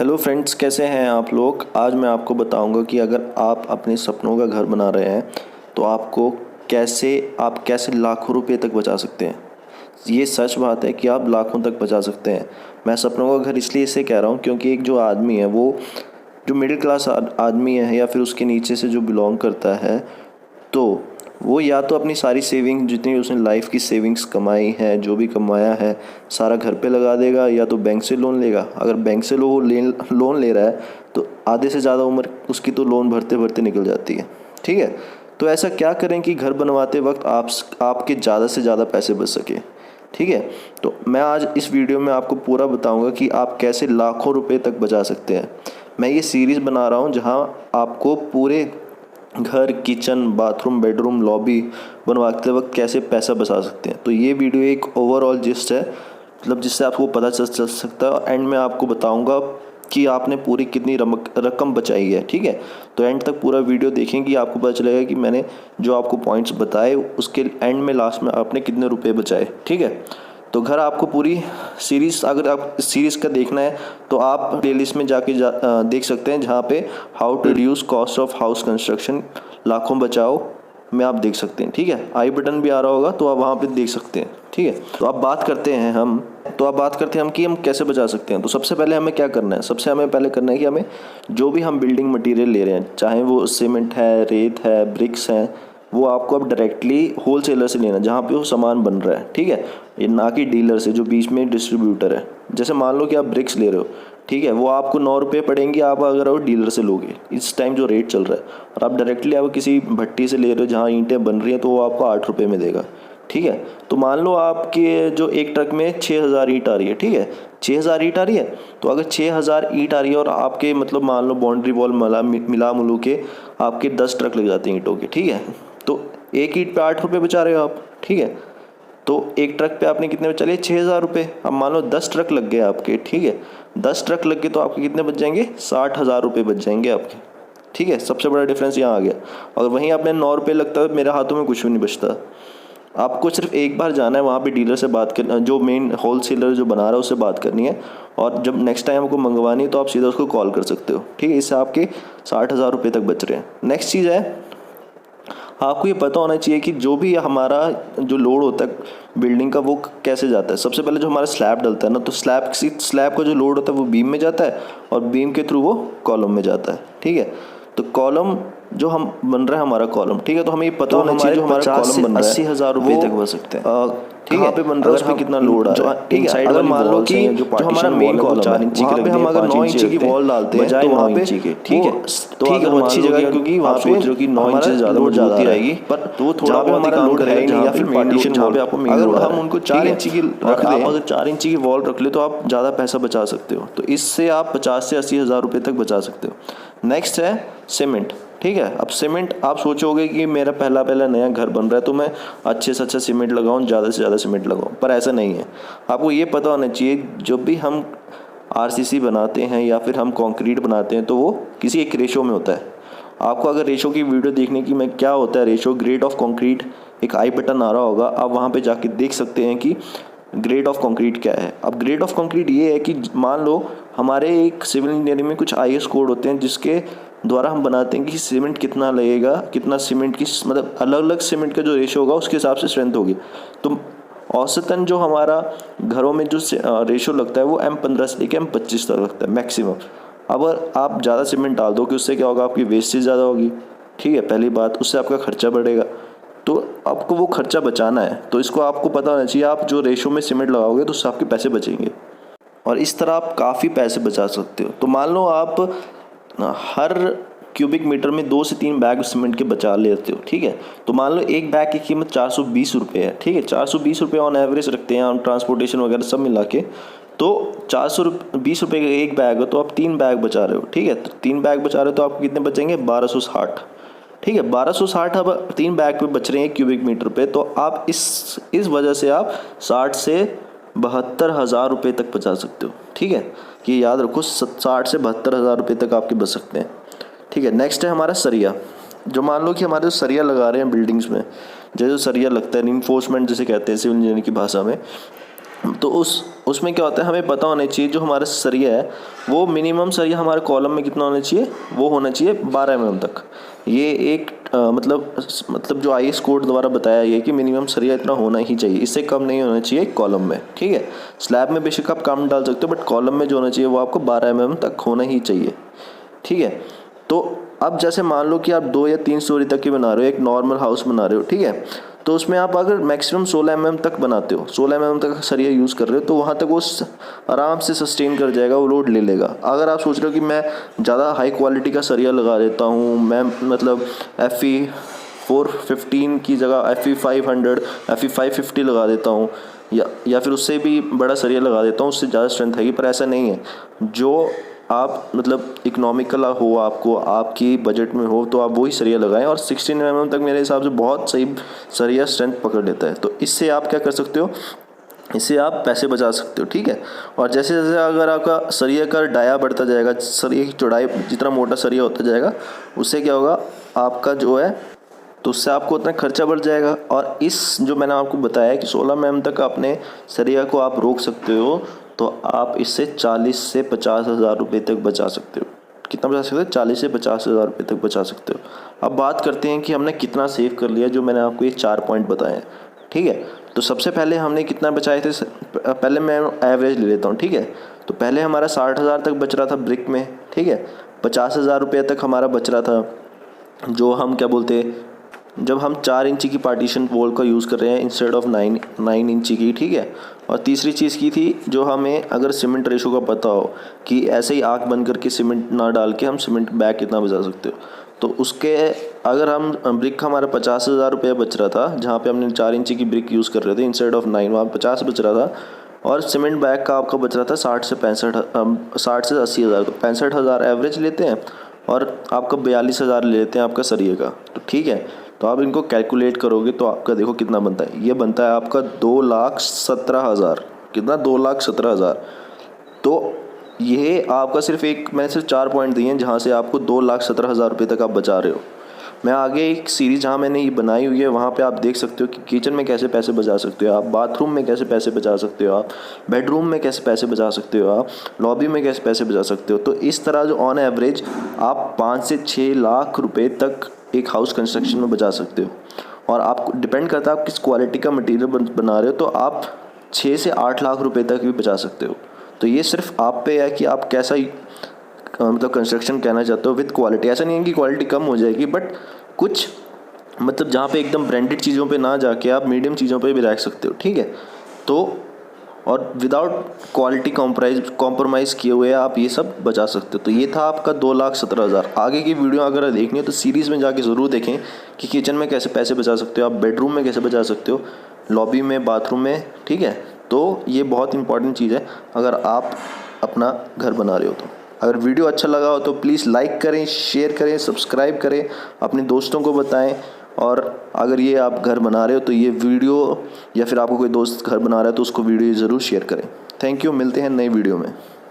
Hello friends, कैसे हैं आप लोग। आज मैं आपको बताऊंगा कि अगर आप अपने सपनों का घर बना रहे हैं तो आप कैसे लाखों रुपए तक बचा सकते हैं। ये सच बात है कि आप लाखों तक बचा सकते हैं। मैं सपनों का घर इसलिए इसे कह रहा हूँ क्योंकि एक जो आदमी है वो जो मिडिल क्लास आदमी है या फिर उसके नीचे से जो बिलोंग करता है, तो वो या तो अपनी सारी सेविंग जितनी उसने लाइफ की सेविंग्स कमाई है, जो भी कमाया है, सारा घर पे लगा देगा या तो बैंक से लोन लेगा। अगर बैंक से लोन ले रहा है तो आधे से ज़्यादा उम्र उसकी तो लोन भरते भरते निकल जाती है। ठीक है, तो ऐसा क्या करें कि घर बनवाते वक्त आपके ज़्यादा से ज़्यादा पैसे बच सके। ठीक है, तो मैं आज इस वीडियो में आपको पूरा बताऊंगा कि आप कैसे लाखों रुपए तक बचा सकते हैं। मैं ये सीरीज़ बना रहा हूँ जहाँ आपको पूरे घर, किचन, बाथरूम, बेडरूम, लॉबी बनवाते वक्त कैसे पैसा बचा सकते हैं। तो ये वीडियो एक ओवरऑल जिस्ट है, मतलब जिससे आपको पता चल सकता है। और एंड में आपको बताऊंगा कि आपने पूरी कितनी रकम बचाई है। ठीक है, तो एंड तक पूरा वीडियो देखेंगे, आपको पता चलेगा कि मैंने जो आपको पॉइंट्स बताए उसके एंड में लास्ट में आपने कितने रुपए बचाए। ठीक है, तो घर आपको पूरी सीरीज़, अगर आप सीरीज़ का देखना है तो आप प्लेलिस्ट में जाके देख सकते हैं जहाँ पे how to reduce cost of house construction, लाखों बचाओ में आप देख सकते हैं। ठीक है, आई बटन भी आ रहा होगा तो आप वहाँ पे देख सकते हैं। ठीक है, तो अब बात करते हैं हम कि हम कैसे बचा सकते हैं। तो सबसे पहले हमें क्या करना है, सबसे हमें पहले करना है कि हमें जो भी हम बिल्डिंग मटेरियल ले रहे हैं, चाहे वो सीमेंट है, रेत है, ब्रिक्स हैं, वो आपको अब डायरेक्टली होल सेलर से लेना जहाँ पे वो सामान बन रहा है। ठीक है, ये ना कि डीलर से जो बीच में डिस्ट्रीब्यूटर है। जैसे मान लो कि आप ब्रिक्स ले रहे हो, ठीक है, वो आपको 9 रुपये पड़ेंगे आप अगर वो डीलर से लोगे इस टाइम जो रेट चल रहा है। और आप डायरेक्टली आप किसी भट्टी से ले रहे हो जहाँ ईंटें बन रही हैं तो वो आपको 8 रुपये में देगा। ठीक है, तो मान लो आपके जो एक ट्रक में 6000 ईंट आ रही है। ठीक है, 6000 ईंट आ रही है, तो अगर 6000 ईंट आ रही है और आपके मतलब मान लो बाउंड्री वॉल मिला मुलू के आपके 10 ट्रक लग जाते हैं ईंटों के। ठीक है, तो एक ईंट पे 8 रुपये बचा रहे हो आप। ठीक है, तो एक ट्रक पे आपने कितने बचा लिए, 6000 रुपये। अब मान लो 10 ट्रक लग गए आपके। ठीक है, 10 ट्रक लग गए तो आपके कितने बच जाएंगे, 60,000 रुपये बच जाएंगे आपके। ठीक है, सबसे बड़ा डिफरेंस यहाँ आ गया। और वहीं आपने 9 रुपये लगता है, मेरे हाथों में कुछ भी नहीं बचता। आपको सिर्फ एक बार जाना है वहाँ पे डीलर से बात करना, जो मेन होल सेलर जो बना रहा है उससे बात करनी है। और जब नेक्स्ट टाइम आपको मंगवानी है तो आप सीधा उसको कॉल कर सकते हो। ठीक है, इससे आपके 60,000 रुपये तक बच रहे हैं। नेक्स्ट चीज़ है, आपको ये पता होना चाहिए कि जो भी हमारा जो लोड होता है बिल्डिंग का वो कैसे जाता है। सबसे पहले जो हमारा स्लैब डलता है ना, तो स्लैब का जो लोड होता है वो बीम में जाता है और बीम के थ्रू वो कॉलम में जाता है। ठीक है, तो कॉलम जो हम बन रहा है हमारा कॉलम, ठीक है, तो हमें ये पता होना चाहिए जो हमारा कॉलम बन रहा है 80,000 रुपये तक बच सकते हैं। कहाँ पे बन रहा है, उस पर कितना लोड आ रहा है। ठीक है, अगर मान लो कि जो हमारा मेन कॉलम है वहाँ पे हम अगर 9 इंची की वॉल डालते हैं तो वहाँ पे ठीक है, तो ठीक है, वो अच्छी जगह है क्योंकि वहाँ पे सोच रहे हो कि 9 इंच से ज़्यादा मजबूती रहेगी, पर तो वो थोड़ा बहुत हमारा लोड है नहीं, या फिर पार्टीशन जहाँ पे आपको मेन लोड है। अगर हम उनको 4 इंची की रख दें, अगर 4 इंची की वॉल रख ले तो आप ज़्यादा पैसा बचा सकते हो। तो इससे आप 50 से 80,000 रुपये तक बचा सकते हो। नेक्स्ट है सीमेंट। ठीक है, अब सीमेंट आप सोचोगे कि मेरा पहला नया घर बन रहा है तो मैं अच्छे से अच्छा सीमेंट लगाऊं, ज़्यादा से ज़्यादा सीमेंट लगाऊं, पर ऐसा नहीं है। आपको ये पता होना चाहिए जब भी हम आरसीसी बनाते हैं या फिर हम कंक्रीट बनाते हैं तो वो किसी एक रेशो में होता है। आपको अगर रेशो की वीडियो देखने की, मैं क्या होता है रेशो, ग्रेड ऑफ कंक्रीट, एक आई बटन आ रहा होगा, आप वहाँ पे जाके देख सकते हैं कि ग्रेड ऑफ कंक्रीट क्या है। अब ग्रेड ऑफ कंक्रीट ये है कि मान लो हमारे एक सिविल इंजीनियरिंग में कुछ आईएस कोड होते हैं जिसके द्वारा हम बनाते हैं कि सीमेंट कितना लगेगा, कितना सीमेंट की मतलब अलग अलग सीमेंट का जो रेशो होगा उसके हिसाब से स्ट्रेंथ होगी। तो औसतन जो हमारा घरों में जो रेशो लगता है वो M15 से लेकर M25 तक लगता है मैक्सिमम। अब आप ज़्यादा सीमेंट डाल दो कि उससे क्या होगा, आपकी वेस्टेज ज़्यादा होगी। ठीक है, पहली बात, उससे आपका खर्चा बढ़ेगा, तो आपको वो खर्चा बचाना है। तो इसको आपको पता होना चाहिए, आप जो रेशो में सीमेंट लगाओगे तो उससे आपके पैसे बचेंगे और इस तरह आप काफ़ी पैसे बचा सकते हो। तो मान लो आप हर क्यूबिक मीटर में 2 से 3 बैग सीमेंट के बचा लेते हो। ठीक है, तो मान लो एक बैग की कीमत 420 रुपये है। ठीक है, 420 रुपये ऑन एवरेज रखते हैं हम, ट्रांसपोर्टेशन वगैरह सब मिला के, तो 420 रुपये का एक बैग हो तो आप 3 बैग बचा रहे हो। ठीक है, तो 3 बैग बचा रहे हो तो आपको कितने बचेंगे, 1260। ठीक है, 1260 अब 3 बैग पे बच रहे हैं क्यूबिक मीटर पे, तो आप इस वजह से आप 60 से 72,000 रुपये तक बचा सकते हो। ठीक है, ये याद रखो, 60 से 72,000 रुपये तक आपके बच सकते हैं। ठीक है, नेक्स्ट है हमारा सरिया। जो मान लो कि हमारे जो सरिया लगा रहे हैं बिल्डिंग्स में, जैसे सरिया लगता है, रिइंफोर्समेंट जिसे कहते हैं सिविल इंजीनियरिंग की भाषा में, तो उसमें क्या होता है, हमें पता होना चाहिए जो हमारा सरिया है वो मिनिमम सरिया हमारे कॉलम में कितना होना चाहिए, वो होना चाहिए 12 mm तक। ये एक मतलब जो IS कोड द्वारा बताया ये कि मिनिमम सरिया इतना होना ही चाहिए, इससे कम नहीं होना चाहिए कॉलम में, ठीक है। स्लैब में बेशक आप कम डाल सकते हो, बट कॉलम में जो होना चाहिए वो आपको 12 mm तक होना ही चाहिए, ठीक है। तो अब जैसे मान लो कि आप 2 या 3 स्टोरी तक की बना रहे हो, एक नॉर्मल हाउस बना रहे हो, ठीक है। तो उसमें आप अगर मैक्सिमम 16 mm तक बनाते हो, 16 mm तक सरिया यूज़ कर रहे हो, तो वहाँ तक वो आराम से सस्टेन कर जाएगा, वो लोड ले लेगा। अगर आप सोच रहे हो कि मैं ज़्यादा हाई क्वालिटी का सरिया लगा देता हूँ, मैं मतलब FE 415 की जगह FE 500 FE 550 लगा देता हूँ, या फिर उससे भी बड़ा सरिया लगा देता हूँ, उससे ज़्यादा स्ट्रेंथ है, पर ऐसा नहीं है। जो आप मतलब इकोनॉमिकल हो, आपको आपकी बजट में हो, तो आप वही सरिया लगाएं। और 16 mm तक मेरे हिसाब से बहुत सही सरिया स्ट्रेंथ पकड़ लेता है। तो इससे आप क्या कर सकते हो, इससे आप पैसे बचा सकते हो, ठीक है। और जैसे जैसे अगर आपका सरिया का डाया बढ़ता जाएगा, सरिया की चौड़ाई जितना मोटा सरिया होता जाएगा, उससे क्या होगा आपका जो है, तो उससे आपको उतना खर्चा बढ़ जाएगा। और इस जो मैंने आपको बताया कि 16 mm तक अपने सरिया को आप रोक सकते हो, तो आप इससे 40 से 50 हज़ार रुपये तक बचा सकते हो। कितना बचा सकते हो? 40 से 50 हज़ार रुपये तक बचा सकते हो। अब बात करते हैं कि हमने कितना सेव कर लिया, जो मैंने आपको ये 4 पॉइंट बताए हैं, ठीक है। तो सबसे पहले हमने कितना बचाए थे, पहले मैं एवरेज ले लेता हूँ, ठीक है। तो पहले हमारा 60 हज़ार तक बच रहा था ब्रिक में, ठीक है। 50 हज़ार रुपये तक हमारा बच रहा था, जो हम क्या बोलते हैं, जब हम 4 इंची की पार्टीशन वॉल का यूज़ कर रहे हैं इंस्टेड ऑफ 9 इंची की, ठीक है। और तीसरी चीज़ की थी, जो हमें अगर सीमेंट रेशो का पता हो कि ऐसे ही आँख बंद करके सीमेंट ना डाल के हम सीमेंट बैग कितना बचा सकते हो, तो उसके अगर हम ब्रिक हमारा 50 हज़ार रुपये बच रहा था, जहाँ पे हमने 4 इंची की ब्रिक यूज़ कर रहे थे इंस्टेड ऑफ 9, वहाँ 50 बच रहा था। और सीमेंट बैग का आपका बच रहा था 60 से 80 हज़ार। तो 65 हज़ार एवरेज लेते हैं और आपका 42 हज़ार ले लेते हैं आपका सरिये का, तो ठीक है। तो आप इनको कैलकुलेट करोगे तो आपका देखो कितना बनता है, ये बनता है आपका 2,17,000। कितना? 2,17,000। तो ये आपका मैंने सिर्फ 4 पॉइंट दिए हैं जहाँ से आपको 2,17,000 रुपये तक आप बचा रहे हो। मैं आगे एक सीरीज़ जहाँ मैंने ये बनाई हुई है, वहाँ पे आप देख सकते हो कि किचन में कैसे पैसे बचा सकते हो आप, बाथरूम में कैसे पैसे बचा सकते हो आप, बेडरूम में कैसे पैसे बचा सकते हो आप, लॉबी में कैसे पैसे बचा सकते हो। तो इस तरह जो ऑन एवरेज आप 5 से 6 लाख रुपए तक एक हाउस कंस्ट्रक्शन में बचा सकते हो। और आपको डिपेंड करता है आप किस क्वालिटी का मटेरियल बना रहे हो, तो आप 6 से 8 लाख रुपए तक भी बचा सकते हो। तो ये सिर्फ आप पे है कि आप कैसा मतलब कंस्ट्रक्शन कहना चाहते हो विद क्वालिटी। ऐसा नहीं है कि क्वालिटी कम हो जाएगी, बट कुछ मतलब जहाँ पे एकदम ब्रांडेड चीज़ों पे ना जाके आप मीडियम चीज़ों पे भी रख सकते हो, ठीक है। तो और विदाउट क्वालिटी कॉम्प्रोमाइज़ किए हुए आप ये सब बचा सकते हो। तो ये था आपका 2,17,000। आगे की वीडियो अगर देखनी हो तो सीरीज़ में जाके ज़रूर देखें कि किचन में कैसे पैसे बचा सकते हो आप, बेडरूम में कैसे बचा सकते हो, लॉबी में, बाथरूम में, ठीक है। तो ये बहुत इंपॉर्टेंट चीज़ है अगर आप अपना घर बना रहे हो तो। अगर वीडियो अच्छा लगा हो तो प्लीज़ लाइक करें, शेयर करें, सब्सक्राइब करें, अपने दोस्तों को बताएं। और अगर ये आप घर बना रहे हो तो ये वीडियो, या फिर आपको कोई दोस्त घर बना रहा है तो उसको वीडियो ज़रूर शेयर करें। थैंक यू, मिलते हैं नई वीडियो में।